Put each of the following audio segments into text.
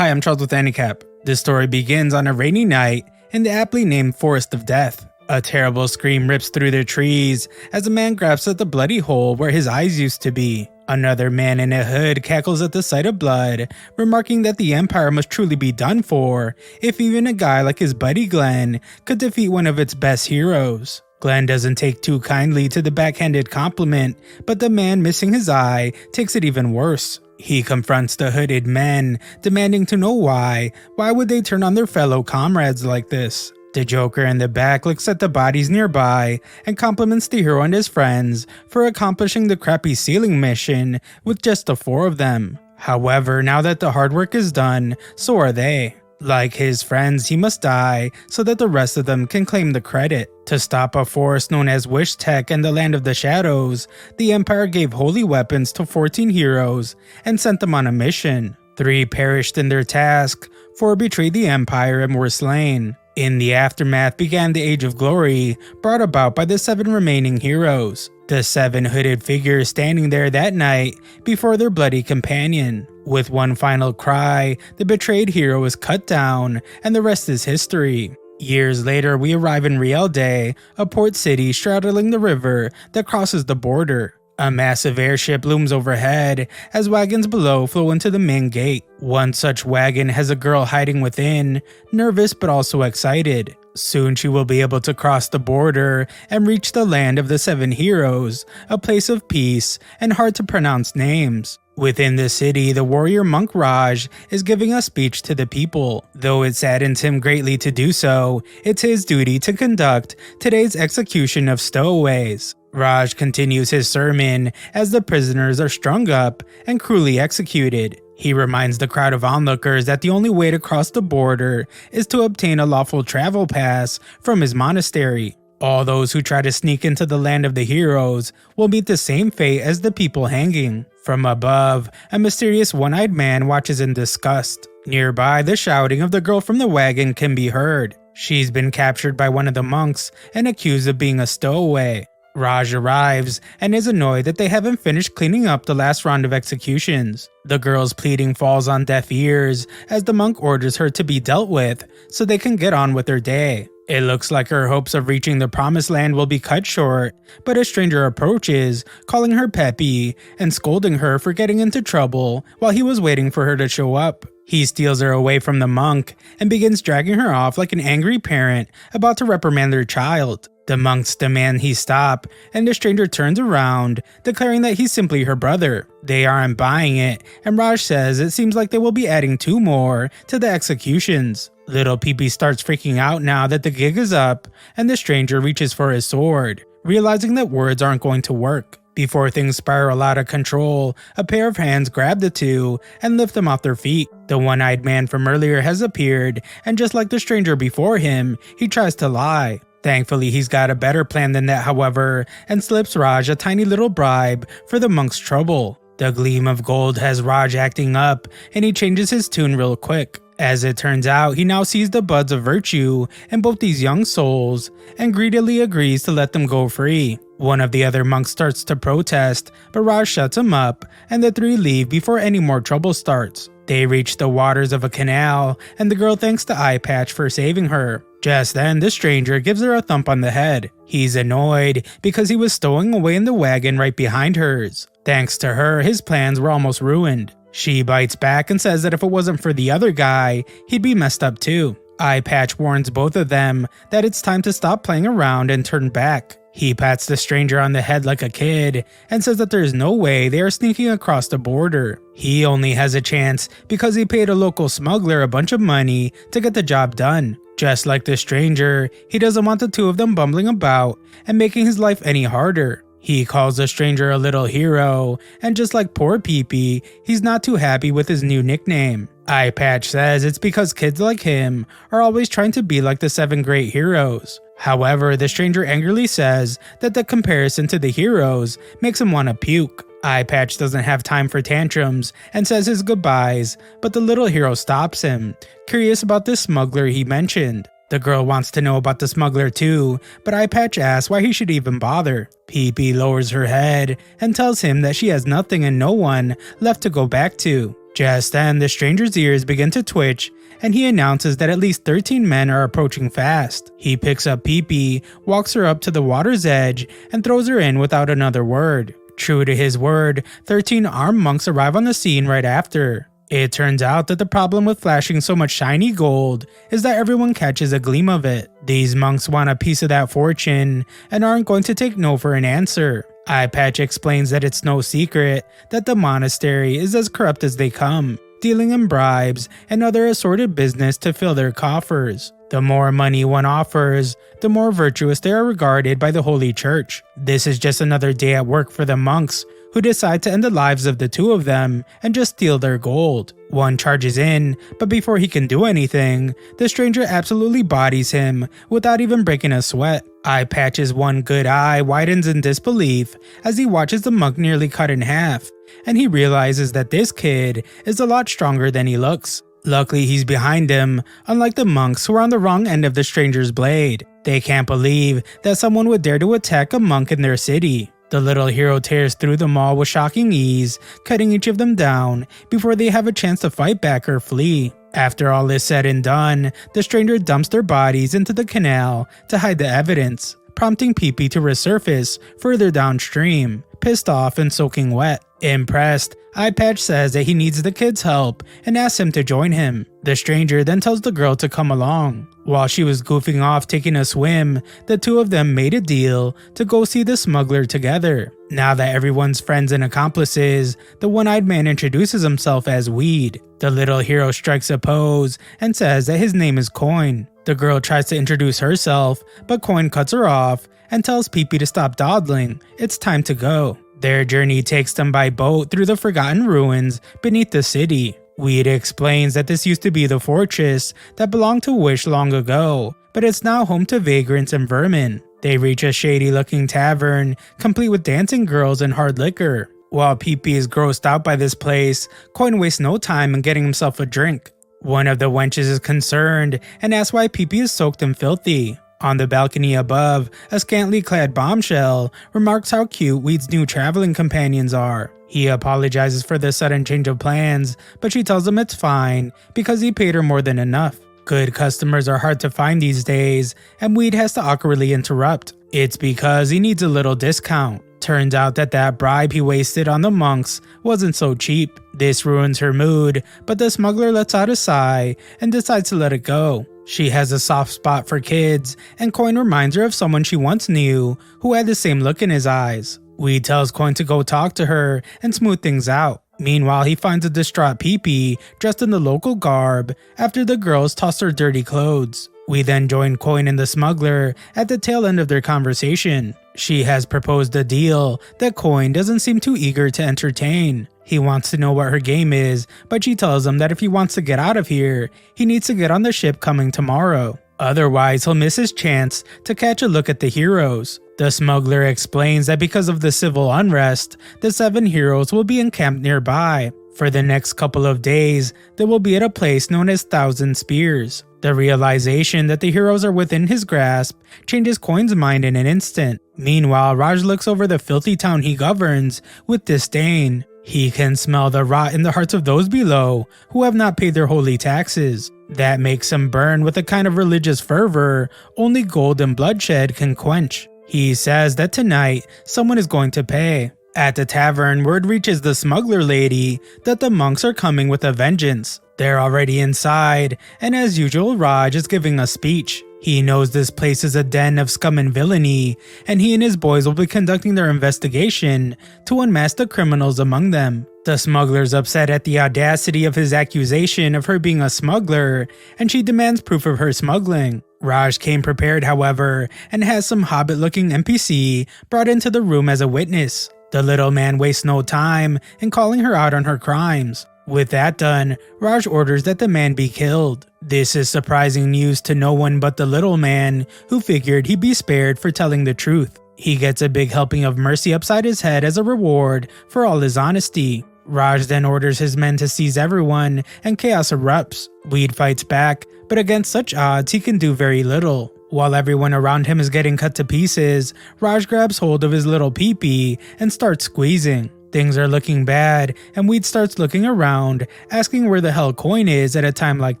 Hi, I'm Charles with Handicap. This story begins on a rainy night in the aptly named Forest of Death. A terrible scream rips through the trees as a man grabs at the bloody hole where his eyes used to be. Another man in a hood cackles at the sight of blood, remarking that the Empire must truly be done for if even a guy like his buddy Glenn could defeat one of its best heroes. Glenn doesn't take too kindly to the backhanded compliment, but the man missing his eye takes it even worse. He confronts the hooded men, demanding to know why would they turn on their fellow comrades like this? The Joker in the back looks at the bodies nearby and compliments the hero and his friends for accomplishing the crappy sealing mission with just the 4 of them. However, now that the hard work is done, so are they. Like his friends, he must die so that the rest of them can claim the credit. To stop a force known as Wish Tech and the Land of the Shadows, the Empire gave holy weapons to 14 heroes and sent them on a mission. 3 perished in their task, 4 betrayed the Empire and were slain. In the aftermath began the Age of Glory, brought about by the 7 remaining heroes. The 7 hooded figures standing there that night before their bloody companion. With one final cry, the betrayed hero is cut down, and the rest is history. Years later, we arrive in Rielde, a port city straddling the river that crosses the border. A massive airship looms overhead as wagons below flow into the main gate. One such wagon has a girl hiding within, nervous but also excited. Soon she will be able to cross the border and reach the land of the 7 heroes, a place of peace and hard to pronounce names. Within the city, the warrior monk Raj is giving a speech to the people. Though it saddens him greatly to do so, it's his duty to conduct today's execution of stowaways. Raj continues his sermon as the prisoners are strung up and cruelly executed. He reminds the crowd of onlookers that the only way to cross the border is to obtain a lawful travel pass from his monastery. All those who try to sneak into the land of the heroes will meet the same fate as the people hanging. From above, a mysterious one-eyed man watches in disgust. Nearby, the shouting of the girl from the wagon can be heard. She's been captured by one of the monks and accused of being a stowaway. Raj arrives and is annoyed that they haven't finished cleaning up the last round of executions. The girl's pleading falls on deaf ears as the monk orders her to be dealt with so they can get on with their day. It looks like her hopes of reaching the promised land will be cut short, but a stranger approaches, calling her Peppy and scolding her for getting into trouble while he was waiting for her to show up. He steals her away from the monk and begins dragging her off like an angry parent about to reprimand their child. The monks demand he stop, and the stranger turns around, declaring that he's simply her brother. They aren't buying it, and Raj says it seems like they will be adding 2 more to the executions. Little Peepee starts freaking out now that the gig is up, and the stranger reaches for his sword, realizing that words aren't going to work. Before things spiral out of control, a pair of hands grab the 2 and lift them off their feet. The one-eyed man from earlier has appeared, and just like the stranger before him, he tries to lie. Thankfully, he's got a better plan than that, however, and slips Raj a tiny little bribe for the monk's trouble. The gleam of gold has Raj acting up, and he changes his tune real quick. As it turns out, he now sees the buds of virtue in both these young souls, and greedily agrees to let them go free. One of the other monks starts to protest, but Raj shuts him up, and the 3 leave before any more trouble starts. They reach the waters of a canal, and the girl thanks the eye patch for saving her. Just then, the stranger gives her a thump on the head. He's annoyed because he was stowing away in the wagon right behind hers. Thanks to her, his plans were almost ruined. She bites back and says that if it wasn't for the other guy, he'd be messed up too. Eye Patch warns both of them that it's time to stop playing around and turn back. He pats the stranger on the head like a kid and says that there's no way they are sneaking across the border. He only has a chance because he paid a local smuggler a bunch of money to get the job done. Just like the stranger, he doesn't want the 2 of them bumbling about and making his life any harder. He calls the stranger a little hero, and just like poor Peepee, he's not too happy with his new nickname. Eye Patch says it's because kids like him are always trying to be like the 7 great heroes. However, the stranger angrily says that the comparison to the heroes makes him want to puke. Eye Patch doesn't have time for tantrums and says his goodbyes, but the little hero stops him, curious about this smuggler he mentioned. The girl wants to know about the smuggler too, but Eye Patch asks why he should even bother. Peepee lowers her head and tells him that she has nothing and no one left to go back to. Just then, the stranger's ears begin to twitch, and he announces that at least 13 men are approaching fast. He picks up Pee-Pee, walks her up to the water's edge, and throws her in without another word. True to his word, 13 armed monks arrive on the scene right after. It turns out that the problem with flashing so much shiny gold is that everyone catches a gleam of it. These monks want a piece of that fortune and aren't going to take no for an answer. Eye Patch explains that it's no secret that the monastery is as corrupt as they come, dealing in bribes and other assorted business to fill their coffers. The more money one offers, the more virtuous they are regarded by the Holy Church. This is just another day at work for the monks, who decide to end the lives of the two of them and just steal their gold. One charges in, but before he can do anything, the stranger absolutely bodies him without even breaking a sweat. Eye Patch's one good eye widens in disbelief as he watches the monk nearly cut in half, and he realizes that this kid is a lot stronger than he looks. Luckily, he's behind him, unlike the monks who are on the wrong end of the stranger's blade. They can't believe that someone would dare to attack a monk in their city. The little hero tears through them all with shocking ease, cutting each of them down before they have a chance to fight back or flee. After all is said and done, the stranger dumps their bodies into the canal to hide the evidence, prompting Pee-Pee to resurface further downstream, pissed off and soaking wet. Impressed, Eye Patch says that he needs the kid's help and asks him to join him. The stranger then tells the girl to come along. While she was goofing off taking a swim, the two of them made a deal to go see the smuggler together. Now that everyone's friends and accomplices, the one-eyed man introduces himself as Weed. The little hero strikes a pose and says that his name is Coin. The girl tries to introduce herself, but Coin cuts her off and tells Pee-Pee to stop dawdling. It's time to go. Their journey takes them by boat through the forgotten ruins beneath the city. Weed explains that this used to be the fortress that belonged to Wish long ago, but it's now home to vagrants and vermin. They reach a shady-looking tavern, complete with dancing girls and hard liquor. While Pee-Pee is grossed out by this place, Coin wastes no time in getting himself a drink. One of the wenches is concerned and asks why Pee-Pee is soaked and filthy. On the balcony above, a scantily clad bombshell remarks how cute Weed's new traveling companions are. He apologizes for the sudden change of plans, but she tells him it's fine because he paid her more than enough. Good customers are hard to find these days, and Weed has to awkwardly interrupt. It's because he needs a little discount. Turns out that bribe he wasted on the monks wasn't so cheap. This ruins her mood, but the smuggler lets out a sigh and decides to let it go. She has a soft spot for kids, and Coin reminds her of someone she once knew who had the same look in his eyes. Weed tells Coin to go talk to her and smooth things out. Meanwhile, he finds a distraught Pee-Pee dressed in the local garb after the girls toss her dirty clothes. We then join Coin and the smuggler at the tail end of their conversation. She has proposed a deal that Coin doesn't seem too eager to entertain. He wants to know what her game is, but she tells him that if he wants to get out of here, he needs to get on the ship coming tomorrow. Otherwise, he'll miss his chance to catch a look at the heroes. The smuggler explains that because of the civil unrest, the 7 heroes will be encamped nearby. For the next couple of days, they will be at a place known as Thousand Spears. The realization that the heroes are within his grasp changes Coin's mind in an instant. Meanwhile, Raj looks over the filthy town he governs with disdain. He can smell the rot in the hearts of those below who have not paid their holy taxes. That makes him burn with a kind of religious fervor only gold and bloodshed can quench. He says that tonight someone is going to pay. At the tavern, word reaches the smuggler lady that the monks are coming with a vengeance. They're already inside, and as usual, Raj is giving a speech. He knows this place is a den of scum and villainy, and he and his boys will be conducting their investigation to unmask the criminals among them. The smuggler's upset at the audacity of his accusation of her being a smuggler, and she demands proof of her smuggling. Raj came prepared, however, and has some hobbit-looking NPC brought into the room as a witness. The little man wastes no time in calling her out on her crimes. With that done, Raj orders that the man be killed. This is surprising news to no one but the little man, who figured he'd be spared for telling the truth. He gets a big helping of mercy upside his head as a reward for all his honesty. Raj then orders his men to seize everyone, and chaos erupts. Weed fights back, but against such odds he can do very little. While everyone around him is getting cut to pieces, Raj grabs hold of his little Pee-Pee and starts squeezing. Things are looking bad, and Weed starts looking around, asking where the hell Coin is at a time like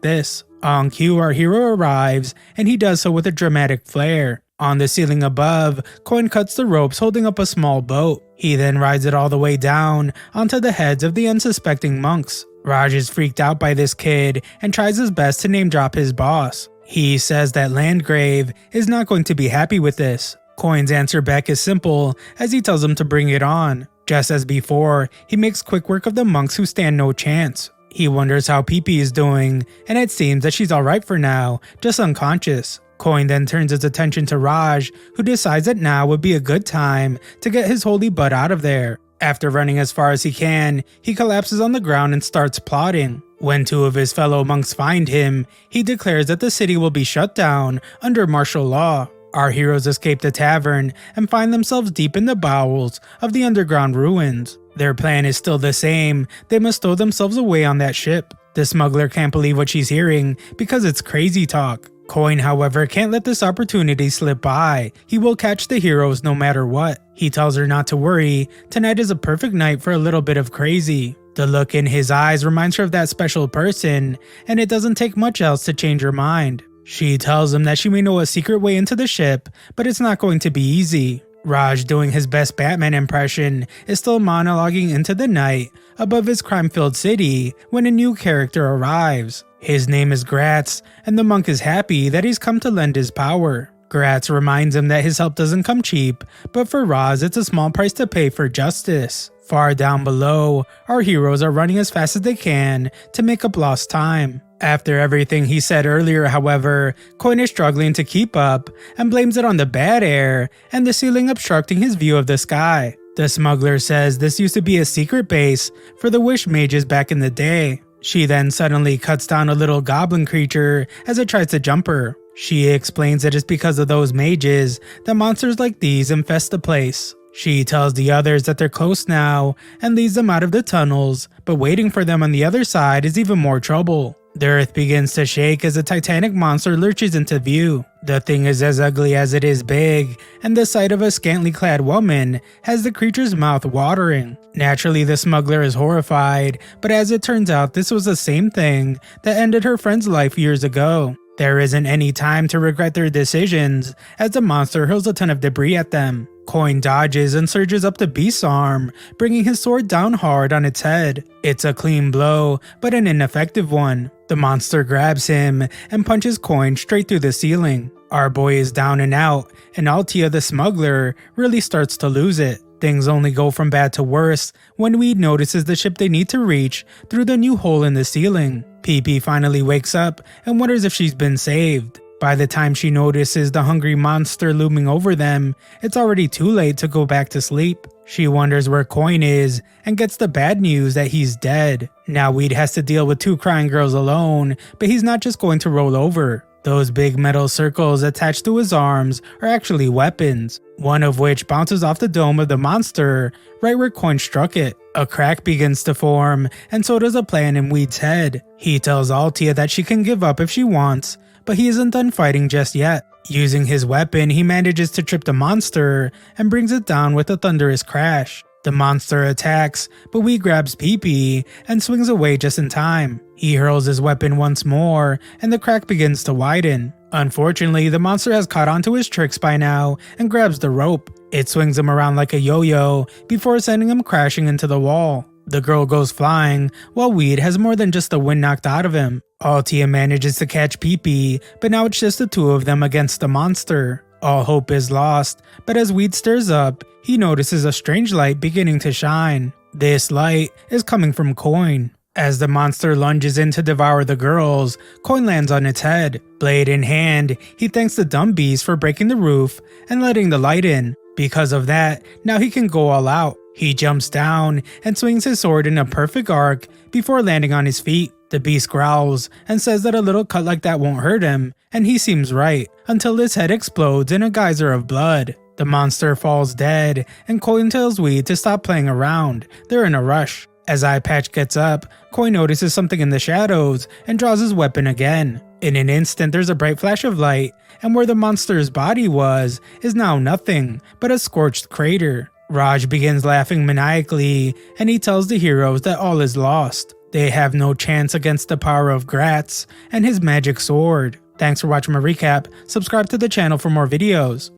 this. On cue, our hero arrives, and he does so with a dramatic flair. On the ceiling above, Coin cuts the ropes holding up a small boat. He then rides it all the way down onto the heads of the unsuspecting monks. Raj is freaked out by this kid and tries his best to name drop his boss. He says that Landgrave is not going to be happy with this. Coin's answer back is simple as he tells him to bring it on. Just as before, he makes quick work of the monks who stand no chance. He wonders how Pee-Pee is doing, and it seems that she's alright for now, just unconscious. Coin then turns his attention to Raj, who decides that now would be a good time to get his holy butt out of there. After running as far as he can, he collapses on the ground and starts plotting. When two of his fellow monks find him, he declares that the city will be shut down under martial law. Our heroes escape the tavern and find themselves deep in the bowels of the underground ruins. Their plan is still the same, they must stow themselves away on that ship. The smuggler can't believe what she's hearing because it's crazy talk. Coin, however, can't let this opportunity slip by. He will catch the heroes no matter what. He tells her not to worry, tonight is a perfect night for a little bit of crazy. The look in his eyes reminds her of that special person, and it doesn't take much else to change her mind. She tells him that she may know a secret way into the ship, but it's not going to be easy. Raj, doing his best Batman impression, is still monologuing into the night above his crime-filled city when a new character arrives. His name is Gratz, and the monk is happy that he's come to lend his power. Gratz reminds him that his help doesn't come cheap, but for Roz it's a small price to pay for justice. Far down below, our heroes are running as fast as they can to make up lost time. After everything he said earlier, however, Coin is struggling to keep up and blames it on the bad air and the ceiling obstructing his view of the sky. The smuggler says this used to be a secret base for the Wish Mages back in the day. She then suddenly cuts down a little goblin creature as it tries to jump her. She explains that it's because of those mages that monsters like these infest the place. She tells the others that they're close now and leads them out of the tunnels, but waiting for them on the other side is even more trouble. The earth begins to shake as a titanic monster lurches into view. The thing is as ugly as it is big, and the sight of a scantily clad woman has the creature's mouth watering. Naturally, the smuggler is horrified, but as it turns out, this was the same thing that ended her friend's life years ago. There isn't any time to regret their decisions, as the monster hurls a ton of debris at them. Coin dodges and surges up the beast's arm, bringing his sword down hard on its head. It's a clean blow, but an ineffective one. The monster grabs him and punches Coin straight through the ceiling. Our boy is down and out, and Altia the smuggler really starts to lose it. Things only go from bad to worse when Weed notices the ship they need to reach through the new hole in the ceiling. Pee-Pee finally wakes up and wonders if she's been saved. By the time she notices the hungry monster looming over them, it's already too late to go back to sleep. She wonders where Coin is and gets the bad news that he's dead. Now Weed has to deal with two crying girls alone, but he's not just going to roll over. Those big metal circles attached to his arms are actually weapons, one of which bounces off the dome of the monster right where Coin struck it. A crack begins to form, and so does a plan in Weed's head. He tells Altia that she can give up if she wants, but he isn't done fighting just yet. Using his weapon, he manages to trip the monster and brings it down with a thunderous crash. The monster attacks, but Weed grabs Pee-Pee and swings away just in time. He hurls his weapon once more, and the crack begins to widen. Unfortunately, the monster has caught onto his tricks by now and grabs the rope. It swings him around like a yo-yo before sending him crashing into the wall. The girl goes flying, while Weed has more than just the wind knocked out of him. Altia manages to catch Pee-Pee, but now it's just the two of them against the monster. All hope is lost, but as Weed stirs up, he notices a strange light beginning to shine. This light is coming from Coin. As the monster lunges in to devour the girls, Coin lands on its head. Blade in hand, he thanks the dumb beast for breaking the roof and letting the light in. Because of that, now he can go all out. He jumps down and swings his sword in a perfect arc before landing on his feet. The beast growls and says that a little cut like that won't hurt him, and he seems right, until his head explodes in a geyser of blood. The monster falls dead, and Coin tells Weed to stop playing around. They're in a rush. As Eye Patch gets up, Coin notices something in the shadows and draws his weapon again. In an instant, there's a bright flash of light, and where the monster's body was is now nothing but a scorched crater. Raj begins laughing maniacally, and he tells the heroes that all is lost. They have no chance against the power of Gratz and his magic sword. Thanks for watching my recap. Subscribe to the channel for more videos.